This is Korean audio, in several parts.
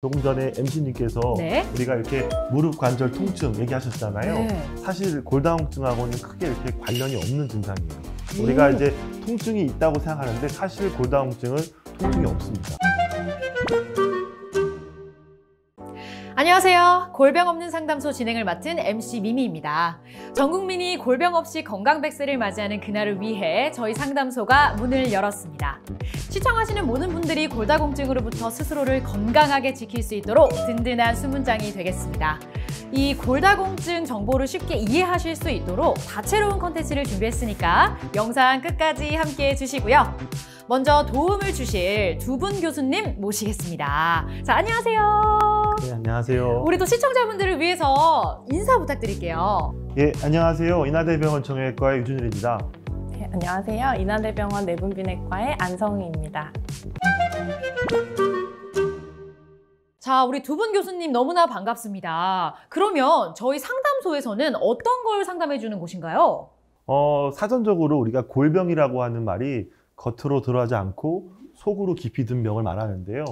조금 전에 MC님께서 네. 우리가 이렇게 무릎 관절 통증 얘기하셨잖아요. 네. 사실 골다공증하고는 크게 이렇게 관련이 없는 증상이에요. 우리가 이제 통증이 있다고 생각하는데 사실 골다공증은 통증이 없습니다. 안녕하세요. 골병 없는 상담소 진행을 맡은 MC 미미입니다. 전 국민이 골병 없이 건강 100세를 맞이하는 그날을 위해 저희 상담소가 문을 열었습니다. 시청하시는 모든 분들이 골다공증으로부터 스스로를 건강하게 지킬 수 있도록 든든한 수문장이 되겠습니다. 이 골다공증 정보를 쉽게 이해하실 수 있도록 다채로운 콘텐츠를 준비했으니까 영상 끝까지 함께해 주시고요. 먼저 도움을 주실 두 분 교수님 모시겠습니다. 자, 안녕하세요. 네, 안녕하세요. 우리 또 시청자분들을 위해서 인사 부탁드릴게요. 예, 안녕하세요. 인하대병원 정형외과의 유준일입니다. 네, 안녕하세요. 인하대병원 내분비내과의 안성희입니다. 자, 우리 두 분 교수님 너무나 반갑습니다. 그러면 저희 상담소에서는 어떤 걸 상담해 주는 곳인가요? 사전적으로 우리가 골병이라고 하는 말이 겉으로 드러나지 않고 속으로 깊이 든 병을 말하는데요.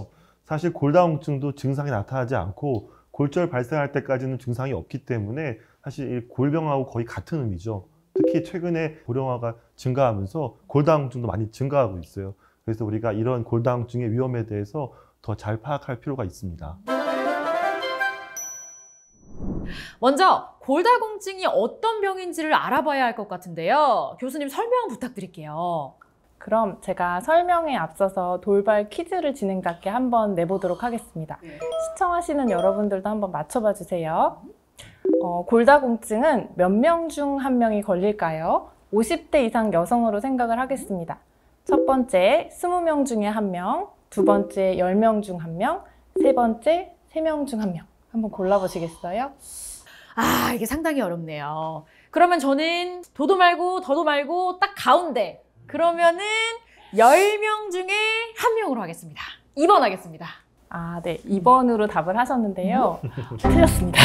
사실 골다공증도 증상이 나타나지 않고 골절 발생할 때까지는 증상이 없기 때문에 사실 이 골병하고 거의 같은 의미죠. 특히 최근에 고령화가 증가하면서 골다공증도 많이 증가하고 있어요. 그래서 우리가 이런 골다공증의 위험에 대해서 더 잘 파악할 필요가 있습니다. 먼저 골다공증이 어떤 병인지를 알아봐야 할 것 같은데요. 교수님 설명 부탁드릴게요. 그럼 제가 설명에 앞서서 돌발 퀴즈를 진행자께 한번 내보도록 하겠습니다. 시청하시는 여러분들도 한번 맞춰봐 주세요. 골다공증은 몇 명 중 한 명이 걸릴까요? 50대 이상 여성으로 생각을 하겠습니다. 첫 번째, 20명 중에 한 명, 두 번째, 10명 중 한 명, 세 번째, 3명 중 한 명. 한번 골라보시겠어요? 아, 이게 상당히 어렵네요. 그러면 저는 도도 말고 더도 말고 딱 가운데. 그러면은 10명 중에 한 명으로 하겠습니다. 2번 하겠습니다. 아, 네. 2번으로 답을 하셨는데요. 틀렸습니다.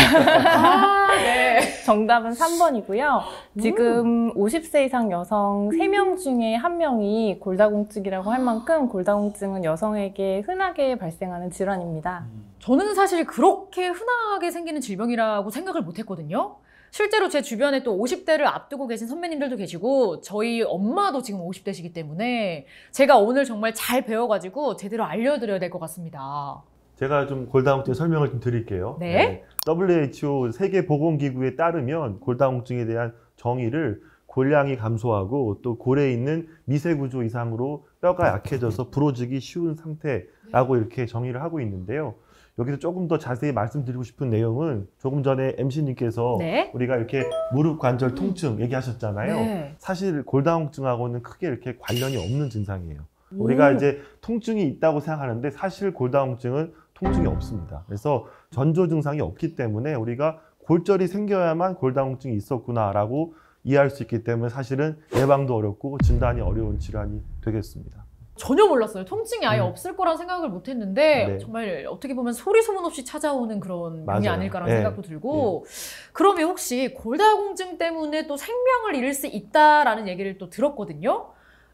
아, 네. 정답은 3번이고요. 지금 50세 이상 여성 3명 중에 1명이 골다공증이라고 할 만큼 골다공증은 여성에게 흔하게 발생하는 질환입니다. 저는 사실 그렇게 흔하게 생기는 질병이라고 생각을 못 했거든요. 실제로 제 주변에 또 50대를 앞두고 계신 선배님들도 계시고 저희 엄마도 지금 50대시기 때문에 제가 오늘 정말 잘 배워가지고 제대로 알려드려야 될 것 같습니다. 제가 좀 골다공증 설명을 좀 드릴게요. 네. WHO 세계보건기구에 따르면 골다공증에 대한 정의를 골량이 감소하고 또 골에 있는 미세구조 이상으로 뼈가 약해져서 부러지기 쉬운 상태라고 이렇게 정의를 하고 있는데요. 여기서 조금 더 자세히 말씀드리고 싶은 내용은 조금 전에 MC님께서 네. 우리가 이렇게 무릎 관절 통증 얘기하셨잖아요. 네. 사실 골다공증하고는 크게 이렇게 관련이 없는 증상이에요. 우리가 이제 통증이 있다고 생각하는데 사실 골다공증은 통증이 없습니다. 그래서 전조 증상이 없기 때문에 우리가 골절이 생겨야만 골다공증이 있었구나라고 이해할 수 있기 때문에 사실은 예방도 어렵고 진단이 어려운 질환이 되겠습니다. 전혀 몰랐어요. 통증이 아예 없을 거란 생각을 못 했는데 네. 정말 어떻게 보면 소리 소문 없이 찾아오는 그런 병이 맞아요. 아닐까라는 네. 생각도 들고 그러면 혹시 골다공증 때문에 또 생명을 잃을 수 있다라는 얘기를 또 들었거든요.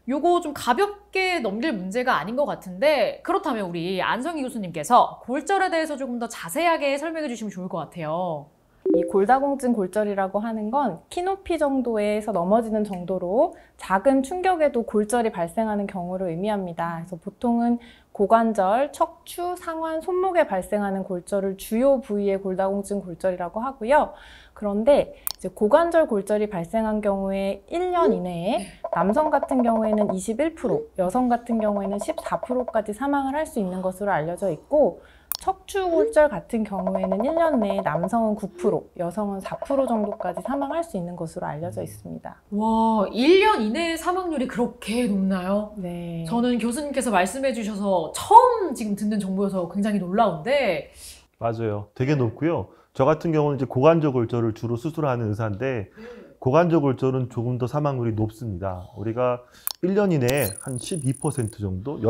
요거 좀 가볍게 넘길 문제가 아닌 것 같은데 그렇다면 우리 안성희 교수님께서 골절에 대해서 조금 더 자세하게 설명해 주시면 좋을 것 같아요. 이 골다공증 골절이라고 하는 건 키 높이 정도에서 넘어지는 정도로 작은 충격에도 골절이 발생하는 경우를 의미합니다. 그래서 보통은 고관절, 척추, 상완, 손목에 발생하는 골절을 주요 부위의 골다공증 골절이라고 하고요. 그런데 이제 고관절 골절이 발생한 경우에 1년 이내에 남성 같은 경우에는 21%, 여성 같은 경우에는 14%까지 사망을 할 수 있는 것으로 알려져 있고 척추 골절 같은 경우에는 1년 내에 남성은 9%, 여성은 4% 정도까지 사망할 수 있는 것으로 알려져 있습니다. 와, 1년 이내에 사망률이 그렇게 높나요? 네. 저는 교수님께서 말씀해 주셔서 처음 지금 듣는 정보여서 굉장히 놀라운데 맞아요. 되게 높고요. 저 같은 경우는 이제 고관절 골절을 주로 수술하는 의사인데 고관절 골절은 조금 더 사망률이 높습니다. 우리가 1년 이내에 한 12% 정도,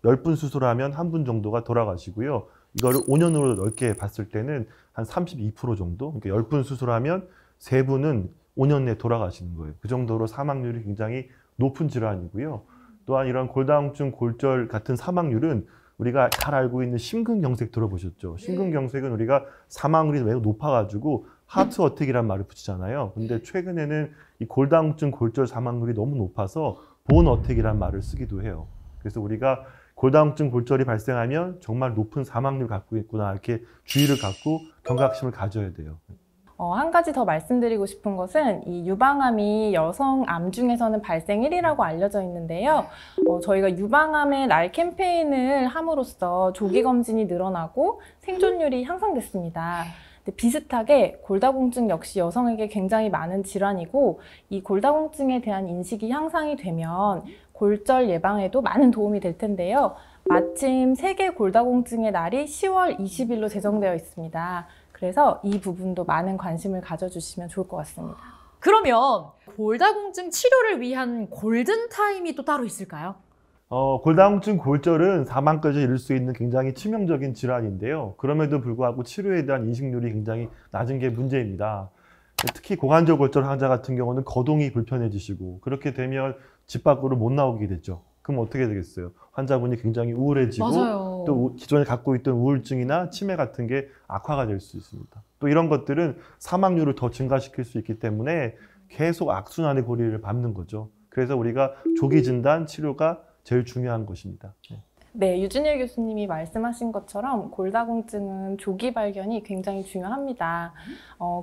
10분 수술하면 1분 정도가 돌아가시고요. 이거를 5년으로 넓게 봤을 때는 한 32% 정도, 그러니까 10분 수술하면 3분은 5년 내에 돌아가시는 거예요. 그 정도로 사망률이 굉장히 높은 질환이고요. 또한 이런 골다공증 골절 같은 사망률은 우리가 잘 알고 있는 심근경색 들어보셨죠? 심근경색은 우리가 사망률이 매우 높아가지고 하트 어택이란 말을 붙이잖아요. 근데 최근에는 이 골다공증 골절 사망률이 너무 높아서 본 어택이란 말을 쓰기도 해요. 그래서 우리가 골다공증 골절이 발생하면 정말 높은 사망률을 갖고 있구나 이렇게 주의를 갖고 경각심을 가져야 돼요. 한 가지 더 말씀드리고 싶은 것은 이 유방암이 여성 암 중에서는 발생 1위라고 알려져 있는데요. 저희가 유방암의 날 캠페인을 함으로써 조기 검진이 늘어나고 생존율이 향상됐습니다. 근데 비슷하게 골다공증 역시 여성에게 굉장히 많은 질환이고 이 골다공증에 대한 인식이 향상이 되면 골절 예방에도 많은 도움이 될 텐데요. 마침 세계 골다공증의 날이 10월 20일로 제정되어 있습니다. 그래서 이 부분도 많은 관심을 가져주시면 좋을 것 같습니다. 그러면 골다공증 치료를 위한 골든타임이 또 따로 있을까요? 골다공증 골절은 사망까지 이를 수 있는 굉장히 치명적인 질환인데요. 그럼에도 불구하고 치료에 대한 인식률이 굉장히 낮은 게 문제입니다. 특히 고관절 골절 환자 같은 경우는 거동이 불편해지시고 그렇게 되면 집 밖으로 못 나오게 되죠. 그럼 어떻게 되겠어요? 환자분이 굉장히 우울해지고 맞아요. 또 기존에 갖고 있던 우울증이나 치매 같은 게 악화가 될 수 있습니다. 또 이런 것들은 사망률을 더 증가시킬 수 있기 때문에 계속 악순환의 고리를 밟는 거죠. 그래서 우리가 조기 진단 치료가 제일 중요한 것입니다. 네, 유준일 교수님이 말씀하신 것처럼 골다공증은 조기 발견이 굉장히 중요합니다.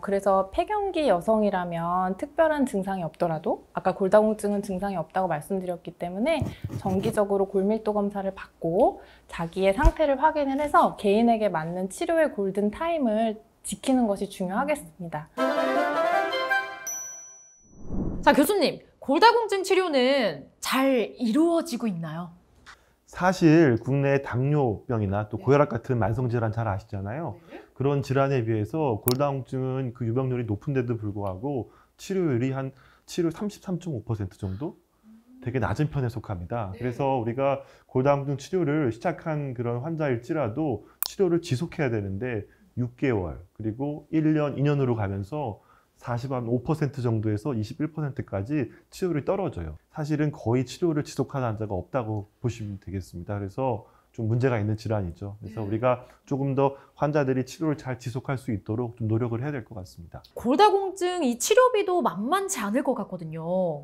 그래서 폐경기 여성이라면 특별한 증상이 없더라도 아까 골다공증은 증상이 없다고 말씀드렸기 때문에 정기적으로 골밀도 검사를 받고 자기의 상태를 확인을 해서 개인에게 맞는 치료의 골든타임을 지키는 것이 중요하겠습니다. 자, 교수님, 골다공증 치료는 잘 이루어지고 있나요? 사실 국내 당뇨병이나 또 고혈압 같은 만성질환 잘 아시잖아요. 그런 질환에 비해서 골다공증은 그 유병률이 높은데도 불구하고 치료율이 한 33.5% 정도? 되게 낮은 편에 속합니다. 그래서 우리가 골다공증 치료를 시작한 그런 환자일지라도 치료를 지속해야 되는데 6개월 그리고 1년, 2년으로 가면서 45% 정도에서 21%까지 치료율이 떨어져요. 사실은 거의 치료를 지속하는 환자가 없다고 보시면 되겠습니다. 그래서 좀 문제가 있는 질환이죠. 그래서 우리가 조금 더 환자들이 치료를 잘 지속할 수 있도록 좀 노력을 해야 될 것 같습니다. 골다공증 이 치료비도 만만치 않을 것 같거든요.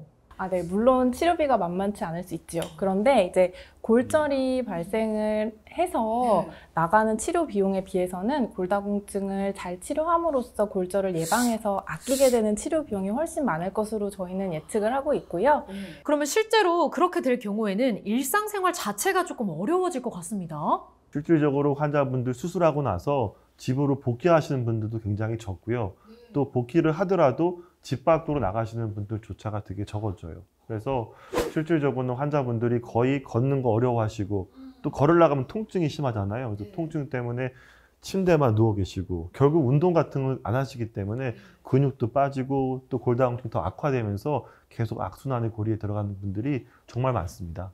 네, 물론 치료비가 만만치 않을 수 있죠. 그런데 이제 골절이 발생을 해서 나가는 치료 비용에 비해서는 골다공증을 잘 치료함으로써 골절을 예방해서 아끼게 되는 치료 비용이 훨씬 많을 것으로 저희는 예측을 하고 있고요. 그러면 실제로 그렇게 될 경우에는 일상생활 자체가 조금 어려워질 것 같습니다. 실질적으로 환자분들 수술하고 나서 집으로 복귀하시는 분들도 굉장히 적고요. 또 복귀를 하더라도 집 밖으로 나가시는 분들조차가 되게 적어져요. 그래서 실질적으로는 환자분들이 거의 걷는 거 어려워하시고 또 걸으려면 통증이 심하잖아요. 그래서 통증 때문에 침대만 누워 계시고 결국 운동 같은 걸 안 하시기 때문에 근육도 빠지고 또 골다공증이 더 악화되면서 계속 악순환의 고리에 들어가는 분들이 정말 많습니다.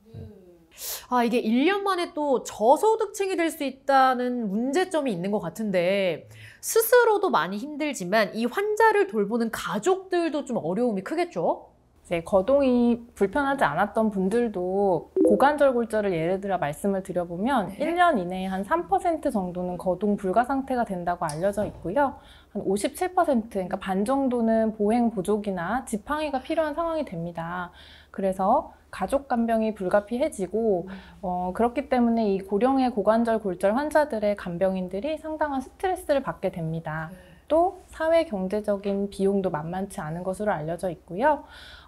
이게 1년 만에 또 저소득층이 될 수 있다는 문제점이 있는 것 같은데 스스로도 많이 힘들지만 이 환자를 돌보는 가족들도 좀 어려움이 크겠죠? 이제 거동이 불편하지 않았던 분들도 고관절 골절을 예를 들어 말씀을 드려보면 1년 이내에 한 3% 정도는 거동 불가 상태가 된다고 알려져 있고요. 한 57%, 그러니까 반 정도는 보행 보조기나 지팡이가 필요한 상황이 됩니다. 그래서 가족 간병이 불가피해지고 그렇기 때문에 이 고령의 고관절 골절 환자들의 간병인들이 상당한 스트레스를 받게 됩니다. 또 사회 경제적인 비용도 만만치 않은 것으로 알려져 있고요.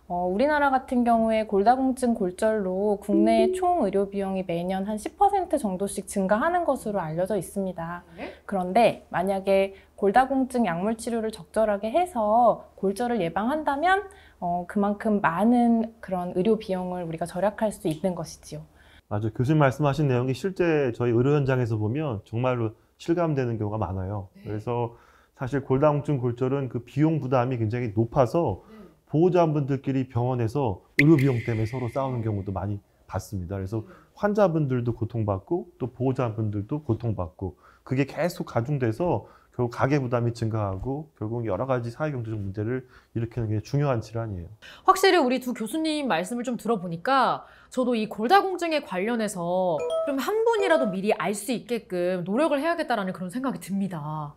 우리나라 같은 경우에 골다공증 골절로 국내의 총 의료 비용이 매년 한 10% 정도씩 증가하는 것으로 알려져 있습니다. 그런데 만약에 골다공증 약물 치료를 적절하게 해서 골절을 예방한다면 그만큼 많은 그런 의료 비용을 우리가 절약할 수 있는 것이지요. 맞아요. 교수님 말씀하신 내용이 실제 저희 의료 현장에서 보면 정말로 실감되는 경우가 많아요. 그래서 사실 골다공증 골절은 그 비용 부담이 굉장히 높아서 보호자분들끼리 병원에서 의료 비용 때문에 서로 싸우는 경우도 많이 봤습니다. 그래서 환자분들도 고통받고 또 보호자분들도 고통받고 그게 계속 가중돼서 결국 가계 부담이 증가하고 결국 여러 가지 사회경제적 문제를 일으키는 게 중요한 질환이에요. 확실히 우리 두 교수님 말씀을 좀 들어보니까 저도 이 골다공증에 관련해서 좀 한 분이라도 미리 알 수 있게끔 노력을 해야겠다라는 그런 생각이 듭니다.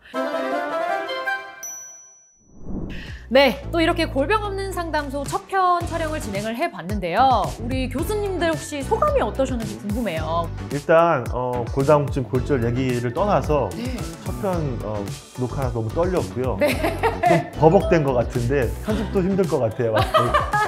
네, 또 이렇게 골병 없는 상담소 첫 편 촬영을 진행을 해봤는데요. 우리 교수님들 혹시 소감이 어떠셨는지 궁금해요. 일단 골다공증, 골절 얘기를 떠나서 네. 첫 편 녹화가 너무 떨렸고요. 좀 버벅된 것 같은데 편집도 힘들 것 같아요.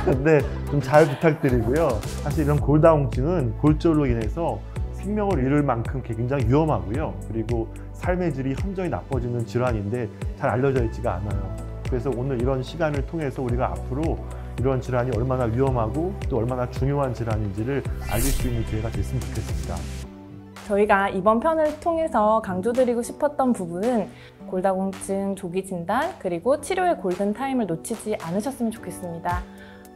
근데 좀 잘 부탁드리고요. 사실 이런 골다공증은 골절로 인해서 생명을 잃을 만큼 굉장히 위험하고요. 그리고 삶의 질이 현저히 나빠지는 질환인데 잘 알려져 있지가 않아요. 그래서 오늘 이런 시간을 통해서 우리가 앞으로 이런 질환이 얼마나 위험하고 또 얼마나 중요한 질환인지를 알릴 수 있는 기회가 됐으면 좋겠습니다. 저희가 이번 편을 통해서 강조드리고 싶었던 부분은 골다공증 조기 진단 그리고 치료의 골든타임을 놓치지 않으셨으면 좋겠습니다.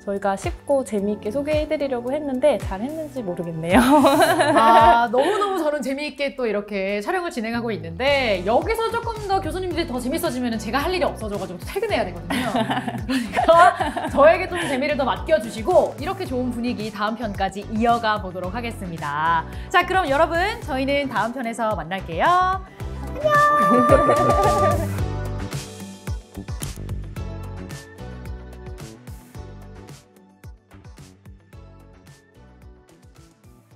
저희가 쉽고 재미있게 소개해드리려고 했는데 잘 했는지 모르겠네요. 아, 너무너무 저는 재미있게 또 이렇게 촬영을 진행하고 있는데 여기서 조금 더 교수님들이 더 재밌어지면 제가 할 일이 없어져가지고 퇴근해야 되거든요. 그러니까 저에게 좀 재미를 더 맡겨주시고 이렇게 좋은 분위기 다음 편까지 이어가 보도록 하겠습니다. 자, 그럼 여러분 저희는 다음 편에서 만날게요. 안녕!